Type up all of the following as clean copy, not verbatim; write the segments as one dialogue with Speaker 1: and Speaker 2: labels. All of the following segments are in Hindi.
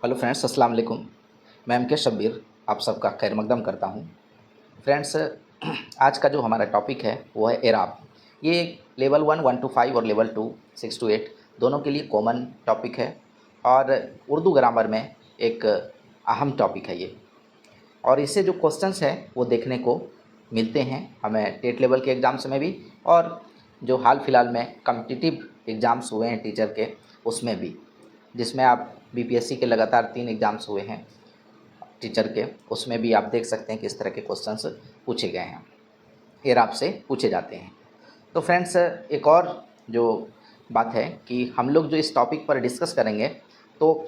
Speaker 1: हेलो फ्रेंड्स, अस्सलाम वालेकुम। मैं एम के शब्बीर आप सबका खैर मकदम करता हूँ। फ्रेंड्स, आज का जो हमारा टॉपिक है वो है एराब। ये लेवल 1 to 5 और लेवल 2 6 to 8 दोनों के लिए कॉमन टॉपिक है और उर्दू ग्रामर में एक अहम टॉपिक है ये। और इससे जो क्वेश्चंस हैं वो देखने को मिलते हैं हमें टेट लेवल के एग्ज़ाम्स में भी, और जो हाल फिलहाल में कॉम्पिटिटिव एग्ज़ाम्स हुए हैं टीचर के उसमें भी, जिसमें आप बीपीएससी के लगातार 3 एग्ज़ाम्स हुए हैं टीचर के, उसमें भी आप देख सकते हैं कि इस तरह के क्वेश्चंस पूछे गए हैं, एराब से पूछे जाते हैं। तो फ्रेंड्स, एक और जो बात है कि हम लोग जो इस टॉपिक पर डिस्कस करेंगे तो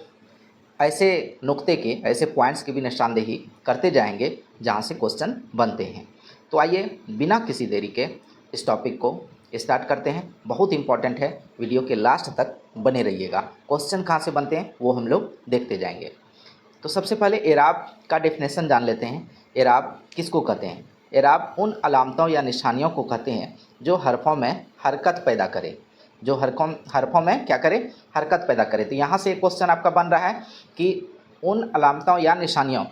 Speaker 1: ऐसे नुक्ते के, ऐसे पॉइंट्स की भी निशानदेही करते जाएंगे जहां से क्वेश्चन बनते हैं। तो आइए बिना किसी देरी के इस टॉपिक को स्टार्ट करते हैं। बहुत इंपॉर्टेंट है, वीडियो के लास्ट तक बने रहिएगा। क्वेश्चन कहाँ से बनते हैं वो हम लोग देखते जाएंगे। तो सबसे पहले एराब का डेफिनेशन जान लेते हैं। एराब किसको कहते हैं? एराब उन अलामतों या निशानियों को कहते हैं जो हरफों में हरकत पैदा करे, जो हरफों में क्या करे, हरकत पैदा करे। तो यहाँ से एक क्वेश्चन आपका बन रहा है कि उन अलामतों या निशानियों,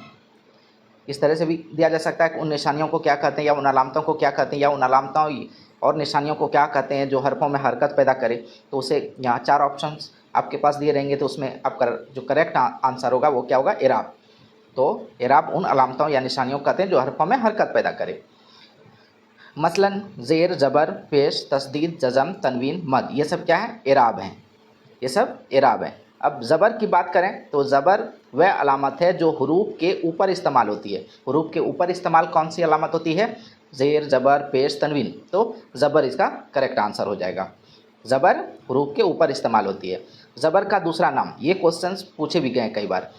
Speaker 1: इस तरह से भी दिया जा सकता है कि उन निशानियों को क्या कहते हैं या उन अलामतों को क्या कहते हैं, या उन अलामतों और निशानियों को क्या कहते हैं जो हरफों में हरकत पैदा करे। तो उसे यहाँ 4 ऑप्शंस आपके पास दिए रहेंगे, तो उसमें आपका जो करेक्ट आंसर होगा वो क्या होगा? एराब। तो एराब उन अलामतों या निशानियों को कहते हैं जो हरफों में हरकत पैदा करे। मसलन ज़ेर, ज़बर, पेश, तस्दीद, जज़म, तनवीन, मद, ये सब क्या है? एराब हैं। ये सब एराब है। अब ज़बर की बात करें तो ज़बर वह अलामत है जो हरूफ के ऊपर इस्तेमाल होती है। हरूफ के ऊपर इस्तेमाल कौन सी अलामत होती है? ज़ेर, ज़बर, पेश, तनवीन। तो ज़बर इसका करेक्ट आंसर हो जाएगा। ज़बर हरूफ के ऊपर इस्तेमाल होती है। ज़बर का दूसरा नाम, ये क्वेश्चंस पूछे भी गए कई बार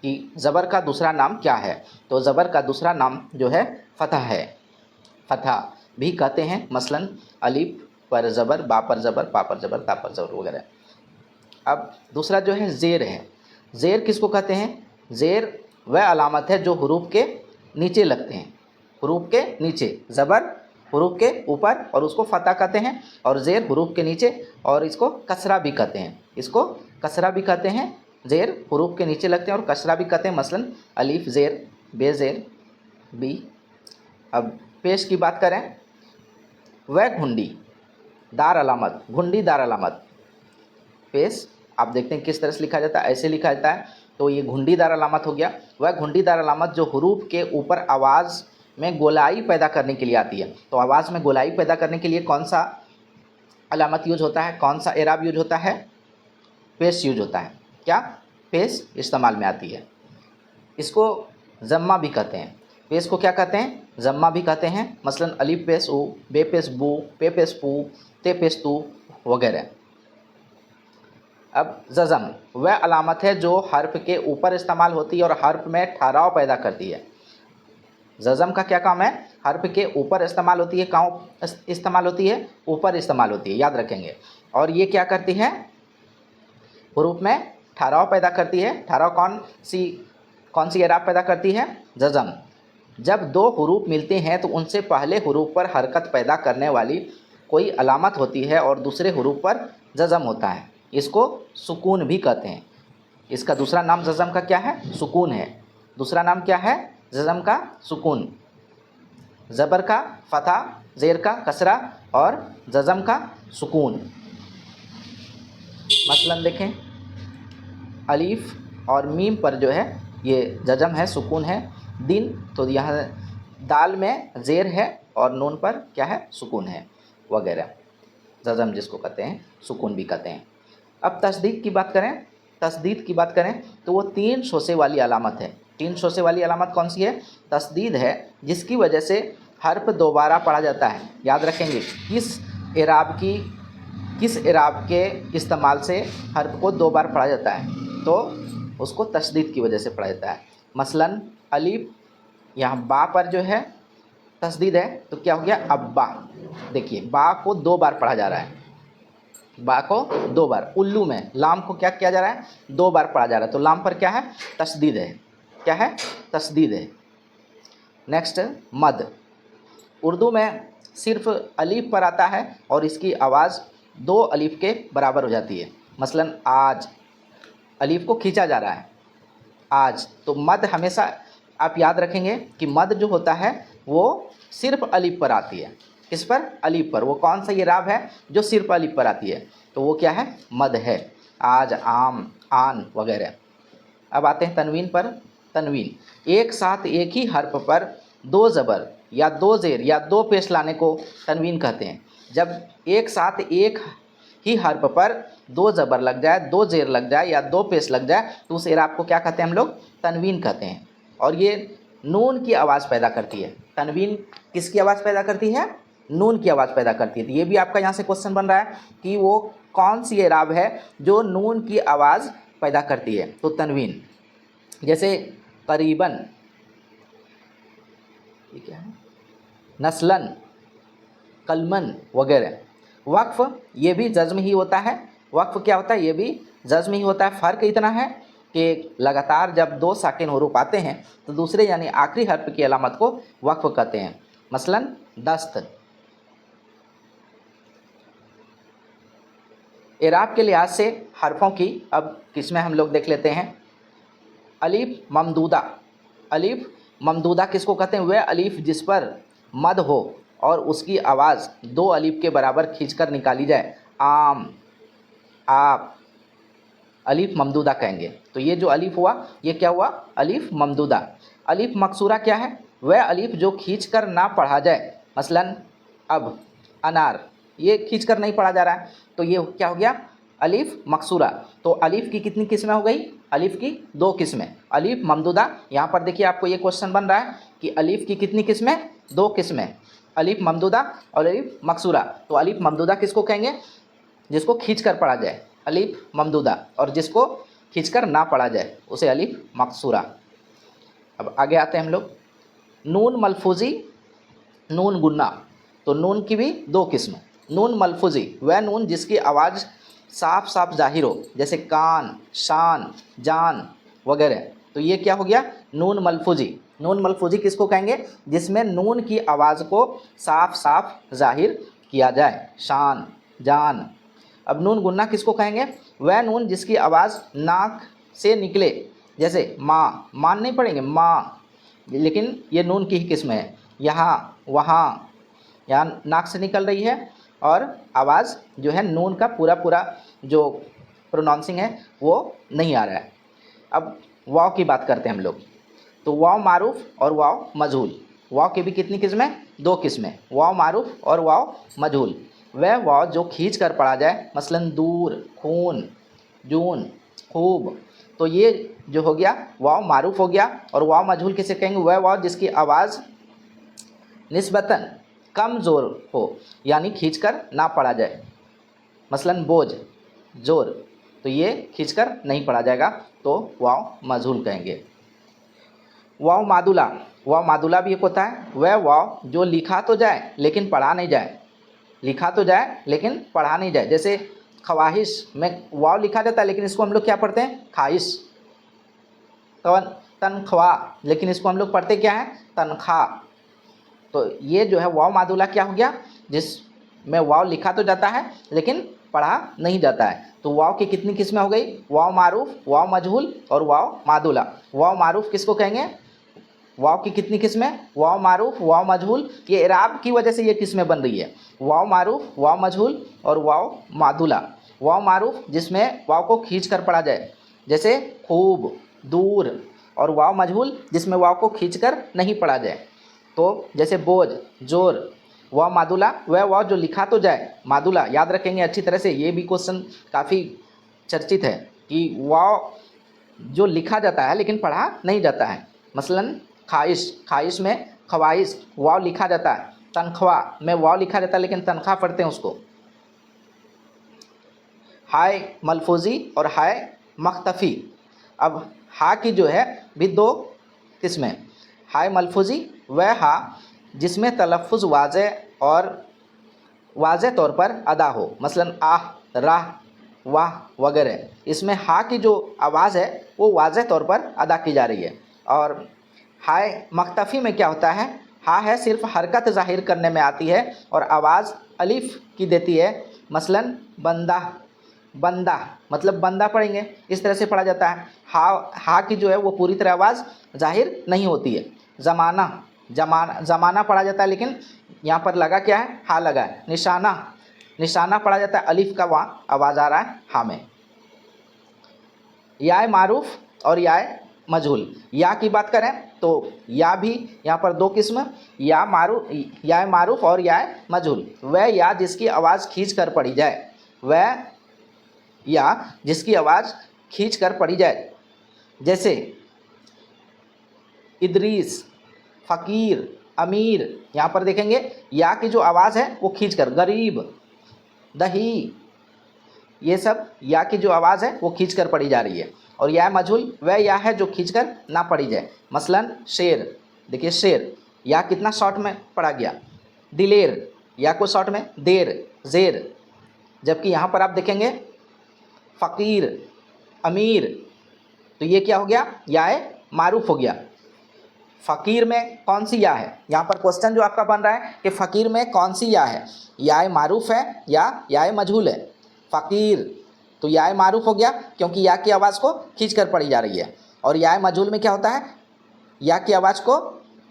Speaker 1: कि ज़बर का दूसरा नाम क्या है। तो ज़बर का दूसरा नाम जो है फ़तह है। फ़तह भी कहते हैं। मसलन अलिफ पर ज़बर, बा पर ज़बर, पा पर ज़बर, ता पर ज़बर वगैरह। अब दूसरा जो है ज़ेर है। ज़ेर किसको कहते हैं? ज़ेर वह अलामत है जो हरूफ के नीचे लगते हैं। हरूफ के नीचे, ज़बर हरूफ के ऊपर और उसको फ़तह कहते हैं, और ज़ेर हरूफ के नीचे और इसको कसरा भी कहते हैं। इसको कसरा भी कहते हैं। ज़ेर हरूफ के नीचे लगते हैं और कसरा भी कहते हैं। मसलन अलिफ ज़ेर, बे ज़ेर, बी। अब पेश की बात करें, वह घुंडी दार अलामत, घुंडी दार अलामत। पेश आप देखते हैं किस तरह से लिखा जाता है, ऐसे लिखा जाता है। तो ये घुंडीदार अलामत हो गया। वह घुंडीदार अलामत जो हरूफ के ऊपर आवाज़ में गोलाई पैदा करने के लिए आती है। तो आवाज़ में गोलाई पैदा करने के लिए कौन सा अलामत यूज होता है, कौन सा एराब यूज होता है? पेश यूज होता है। क्या? पेश इस्तेमाल में आती है। इसको जम्मा भी कहते हैं। पेश को क्या कहते हैं? जम्मा भी कहते हैं। मसलन अलिफ पेश उ, बे पेश बू, पे पेश पू, ते पेश तू वगैरह। अब जज़म वह अलामत है जो हर्फ के ऊपर इस्तेमाल होती है और हर्फ में ठहराव पैदा करती है। जज़म का क्या काम है? हर्फ के ऊपर इस्तेमाल होती है। कहाँ इस्तेमाल होती है? ऊपर इस्तेमाल होती है, याद रखेंगे। और ये क्या करती है? हरूफ में ठहराव पैदा करती है। ठहराव कौन सी एराब पैदा करती है? जज़म। जब दो हरूफ मिलते हैं तो उनसे पहले हरूफ पर हरकत पैदा करने वाली कोई अलामत होती है और दूसरे हरूफ पर जज़म होता है। इसको सुकून भी कहते हैं। इसका दूसरा नाम जज़म का क्या है? सुकून है। दूसरा नाम क्या है? जज़म का सुकून। ज़बर का फ़तह, ज़ेर का कसरा और जज़म का सुकून। मसलन देखें, अलीफ और मीम पर जो है ये जज़म है, सुकून है। दिन, तो यहाँ दाल में ज़ेर है और नून पर क्या है? सुकून है वगैरह। जज़म जिसको कहते हैं, सुकून भी कहते हैं। अब तस्दीद की बात करें, तस्दीद की बात करें तो वो 3 शोसे वाली अलामत है। 3 शोसे वाली अलामत कौन सी है? तस्दीद है, जिसकी वजह से हर्फ दोबारा पढ़ा जाता है। याद रखेंगे किस एराब के इस्तेमाल से हर्फ को 2 बार पढ़ा जाता है, तो उसको तस्दीद की वजह से पढ़ा जाता है। मसलन अलीफ, यहाँ बा पर जो है तस्दीद है तो क्या हो गया? अब्बा। देखिए, बा को 2 बार पढ़ा जा रहा है। बा को 2 बार। उल्लू में लाम को क्या किया जा रहा है? 2 बार पढ़ा जा रहा है। तो लाम पर क्या है? तस्दीद है। क्या है? तस्दीद है। नेक्स्ट, मद। उर्दू में सिर्फ अलीफ पर आता है और इसकी आवाज़ 2 अलीफ के बराबर हो जाती है। मसलन आज, अलीफ को खींचा जा रहा है आज। तो मद हमेशा आप याद रखेंगे कि मद जो होता है वो सिर्फ अलिफ पर आती है। किस पर? अलिफ पर। वो कौन सा ये राब है जो सिर्फ अलिफ पर आती है? तो वो क्या है? मद है। आज, आम, आन वगैरह। अब आते हैं तनवीन पर। तनवीन एक साथ एक ही हर्फ पर दो ज़बर या दो ज़ेर या दो पेश लाने को तनवीन कहते हैं। जब एक साथ एक ही हर्फ पर दो ज़बर लग जाए, दो ज़ेर लग जाए या दो पेश लग जाए तो उस एराब को क्या कहते हैं हम लोग? तनवीन कहते हैं। और ये नून की आवाज़ पैदा करती है। तनवीन किसकी आवाज़ पैदा करती है? नून की आवाज़ पैदा करती है। तो ये भी आपका यहाँ से क्वेश्चन बन रहा है कि वो कौन सी एराब है जो नून की आवाज़ पैदा करती है? तो तनवीन। जैसे करीबन, ये क्या है? नस्लन, कलमन वगैरह। वक्फ ये भी जज्म ही होता है। वक्फ क्या होता है? ये भी जज्म ही होता है। फ़र्क इतना है कि लगातार जब दो साकिन हुरूफ आते हैं तो दूसरे यानी आखिरी हर्फ की अलामत को वक्फ कहते हैं। मसलन दस्त। एराब के लिहाज से हर्फों की अब किस्में हम लोग देख लेते हैं। अलीफ ममदूदा। अलीफ ममदूदा किसको कहते हैं? वह अलीफ जिस पर मद हो और उसकी आवाज़ दो अलीफ के बराबर खींचकर निकाली जाए। आम, आप, अलीफ ममदूदा कहेंगे। तो ये जो अलीफ हुआ ये क्या हुआ? अलीफ ममदूदा। अलीफ मकसूरा क्या है? वह अलीफ जो खींचकर ना पढ़ा जाए। मसलन अब, अनार, ये खींचकर नहीं पढ़ा जा रहा है तो ये क्या हो गया? अलीफ मकसूरा। तो अलीफ की कितनी किस्में हो गई? अलीफ की दो किस्में। अलीफ ममदूदा। यहाँ पर देखिए आपको ये क्वेश्चन बन रहा है कि अलीफ की कितनी किस्में? दो किस्में, अलीफ ममदूदा और अलीफ मकसूरा। तो अलीफ ममदूदा किसको कहेंगे? जिसको खींचकर पढ़ा जाए, अलीफ ममदूदा। और जिसको खींचकर ना पढ़ा जाए उसे अलीफ मकसूरा। अब आगे आते हैं हम लोग। नून मलफूजी, नून गुन्ना। तो नून की भी दो किस्म। नून मलफूजी वह नून जिसकी आवाज़ साफ साफ जाहिर हो, जैसे कान, शान, जान वगैरह। तो ये क्या हो गया? नून मलफूजी। नून मलफूजी किसको कहेंगे? जिसमें नून की आवाज़ को साफ साफ जाहिर किया जाए, शान, जान। अब नून गुन्ना किसको कहेंगे? वह नून जिसकी आवाज़ नाक से निकले, जैसे माँ, मान नहीं पढ़ेंगे माँ, लेकिन ये नून की ही किस्म है। यहाँ, वहाँ, यहाँ नाक से निकल रही है और आवाज़ जो है नून का पूरा पूरा जो प्रोनाउंसिंग है वो नहीं आ रहा है। अब वाव की बात करते हैं हम लोग। तो वाव मारूफ और वाव मजहूल। वाव की भी कितनी किस्में? दो किस्में, वाव मारूफ और वाव मजहूल। वह वाव जो खींच कर पढ़ा जाए, मसलन दूर, खून, जून, खूब। तो ये जो हो गया वाव मारूफ हो गया। और वाव मजहूल किसे कहेंगे? वह वाव जिसकी आवाज़ निस्बतन कम ज़ोर हो, यानी खींचकर ना पढ़ा जाए। मसलन बोझ, जोर। तो ये खींचकर नहीं पढ़ा जाएगा तो वाव मजहूल कहेंगे। वाव मादुला। वाव मादुला भी एक होता है। वह वाव जो लिखा तो जाए लेकिन पढ़ा नहीं जाए। लिखा तो जाए लेकिन पढ़ा नहीं जाए। जैसे ख्वाहिश में वाव लिखा जाता है लेकिन इसको हम लोग क्या पढ़ते हैं? ख्वाहिश। तनख्वाह, लेकिन इसको हम लोग पढ़ते क्या है? तनख्वाह। तो ये जो है वाव मादुला क्या हो गया? जिसमें वाव लिखा तो जाता है लेकिन पढ़ा नहीं जाता है। तो वाव की कितनी किस्में हो गई? वाव मारूफ, वाव मजहूल और वाव मादुला। वाव मारूफ किसको कहेंगे? वाव की कितनी किस्में? वाव मारूफ, वाव मजहूल। ये इराब की वजह से ये किस्में बन रही है। वाव मारूफ, वाव मजहूल और वाव मादुला। वाव मारूफ जिसमें वाव को खींच कर पढ़ा जाए, जैसे खूब, दूर। और वाव मजहूल जिसमें वाव को खींच कर नहीं पढ़ा जाए, तो जैसे बोझ, जोर। वाव मादुला वह वाव जो लिखा तो जाए। मादुला याद रखेंगे अच्छी तरह से, ये भी क्वेश्चन काफ़ी चर्चित है कि वाव जो लिखा जाता है लेकिन पढ़ा नहीं जाता है। मसलन ख्वाहिश, ख्वाहिश में ख्वाहिश वाव लिखा जाता है। तनख्वाह में वाव लिखा जाता है लेकिन तनख्वाह पढ़ते हैं उसको। हाय मलफूजी और हाय मख्तफ़ी। अब हा की जो है भी दो किस्में। हाय मलफूजी वह हा जिसमें तलफ़ुज़ वाज़ेह और वाज़ेह तौर पर अदा हो, मसलन आह, राह, वाह वगैरह। इसमें हा की जो आवाज़ है वो वाज़ेह तौर पर अदा की जा रही है। और हाय मख्तफ़ी में क्या होता है? हा है सिर्फ हरकत ज़ाहिर करने में आती है और आवाज़ अलिफ की देती है। मसलन बंदा, बंदा मतलब बंदा पढ़ेंगे, इस तरह से पढ़ा जाता है। हा की जो है वो पूरी तरह आवाज़ जाहिर नहीं होती है। ज़माना, ज़माना पढ़ा जाता है, लेकिन यहाँ पर लगा क्या है, हा लगा है। निशाना, निशाना पढ़ा जाता है, अलिफ का वहाँ आवाज़ आ रहा है हा में। या मारूफ और या मजहूल। या की बात करें तो या भी यहाँ पर दो किस्म, या मारूफ और या मजहूल। वह या जिसकी आवाज़ खींच कर पढ़ी जाए, वह या जिसकी आवाज़ खींच कर पढ़ी जाए, जैसे इदरीस, फ़कीर, अमीर। यहाँ पर देखेंगे या की जो आवाज़ है वो खींच कर, गरीब, दही, ये सब या की जो आवाज़ है वो खींच कर पढ़ी जा रही है। और या मजहूल वह या है जो खींच कर ना पढ़ी जाए। मसलन शेर, देखिए शेर, या कितना शॉर्ट में पढ़ा गया। दिलेर, या को शॉर्ट में देर, ज़ेर। जबकि यहाँ पर आप देखेंगे फ़कीर, अमीर, तो ये क्या हो गया, या मारूफ हो गया। फ़कीर में कौन सी या है, यहाँ पर क्वेश्चन जो आपका बन रहा है कि फ़कीर में कौन सी या है, या मारूफ है या मजहूल है। फ़कीर तो या मारूफ हो गया क्योंकि या की आवाज़ को खींच कर पढ़ी जा रही है। और या मजहूल में क्या होता है, या की आवाज़ को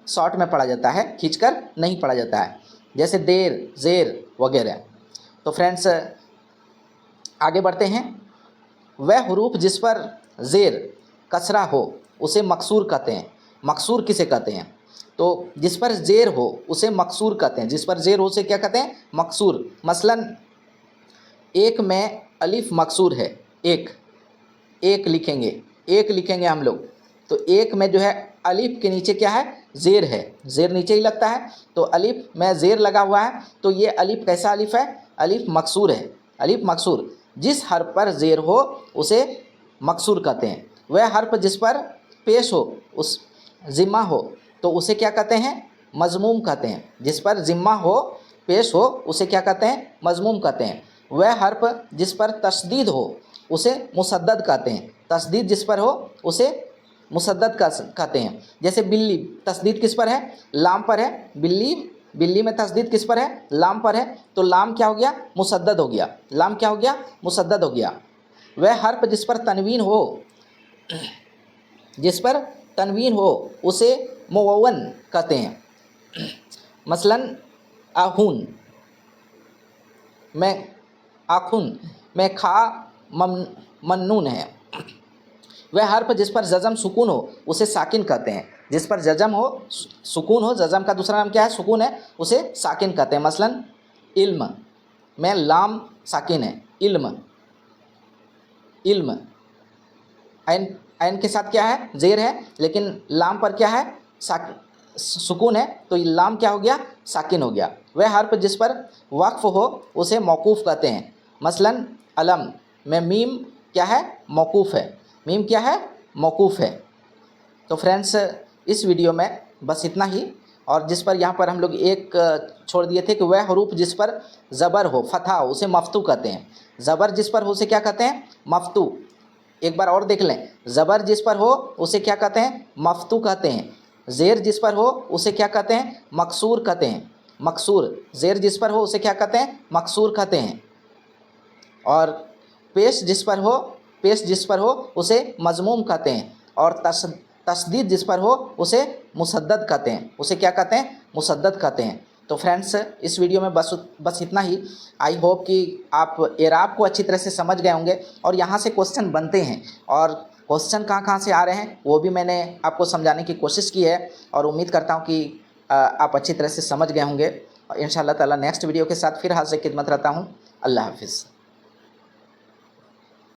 Speaker 1: शॉर्ट में पढ़ा जाता है, खींच कर नहीं पढ़ा जाता है, जैसे देर, ज़ेर वगैरह। तो फ्रेंड्स आगे बढ़ते हैं। वह हरूफ जिस पर ज़ेर कसरा हो उसे मकसूर कहते हैं। मकसूर किसे कहते हैं, तो जिस पर ज़ेर हो उसे मकसूर कहते हैं। जिस पर ज़ेर हो उसे क्या कहते हैं, मकसूर। मसलन एक में अलिफ मकसूर है, एक लिखेंगे हम लोग, तो एक में जो है अलिफ के नीचे क्या है, ज़ेर है, ज़ेर नीचे ही लगता है, तो अलिफ में ज़ेर लगा हुआ है, तो ये अलिफ कैसा अलिफ है, अलिफ मकसूर है, अलिफ मकसूर। जिस हर्फ पर ज़ेर हो उसे मकसूर कहते हैं। वह हर्फ जिस पर पेश हो, उस ज़िम्मा हो, तो उसे क्या कहते हैं, मज़मूम कहते हैं। जिस पर ज़िम्मा हो, पेश हो, उसे क्या कहते हैं, मज़मूम कहते हैं। वह हर्फ जिस पर तशदीद हो उसे मुसद्दद कहते हैं। तशदीद जिस पर हो उसे मुसद्दद कहते हैं। जैसे बिल्ली, तशदीद किस पर है, लाम पर है। बिल्ली में तशदीद किस पर है, लाम पर है, तो लाम क्या हो गया, मुसद्दद हो गया। लाम क्या हो गया, मुसद्दद हो गया। वह हर्फ जिस पर तनवीन हो उसे मुअव्वन कहते हैं। मसलन आहून में आखुन में खा मन्नून है। वह हर्फ जिस पर जज़म सुकून हो उसे साकिन कहते हैं। जिस पर जज़म हो, सुकून हो, जज़म का दूसरा नाम क्या है, सुकून है, उसे साकिन कहते हैं। मसलन इल्म में लाम साकिन है, इल्म, ऐन के साथ क्या है, ज़ेर है, लेकिन लाम पर क्या है, सुकून है, तो लाम क्या हो गया, साकिन हो गया। वह हर्फ जिस पर वक्फ हो उसे मौकूफ़ कहते हैं। मसलन अलम में मीम क्या है, मौकूफ़ है, मीम क्या है, मौकूफ़ है। तो फ्रेंड्स इस वीडियो में बस इतना ही। और जिस पर यहाँ पर हम लोग एक छोड़ दिए थे कि वह हरूफ जिस पर ज़बर हो, फतहा हो, उसे मफ्तू कहते हैं। ज़बर जिस पर हो उसे क्या कहते हैं, मफ्तू। एक बार और देख लें, ज़बर जिस पर हो उसे क्या कहते हैं, मफ्तू कहते हैं। ज़ेर जिस पर हो उसे क्या कहते हैं, मकसूर कहते हैं। मकसूर, ज़ेर जिस पर हो उसे क्या कहते हैं, मकसूर कहते हैं। और पेश जिस पर हो उसे मज़मूम कहते हैं। और तशदीद जिस पर हो उसे मुसद्दद कहते हैं। उसे क्या कहते हैं, मुसद्दद कहते हैं। तो फ्रेंड्स इस वीडियो में बस इतना ही। आई होप कि आप एराब को अच्छी तरह से समझ गए होंगे और यहाँ से क्वेश्चन बनते हैं, और क्वेश्चन कहाँ से आ रहे हैं वो भी मैंने आपको समझाने की कोशिश की है। और उम्मीद करता हूँ कि आप अच्छी तरह से समझ गए होंगे। इंशाअल्लाह ताला नेक्स्ट वीडियो के साथ फिर हाज़िर खिदमत रहता हूँ। अल्लाह हाफ़िज़।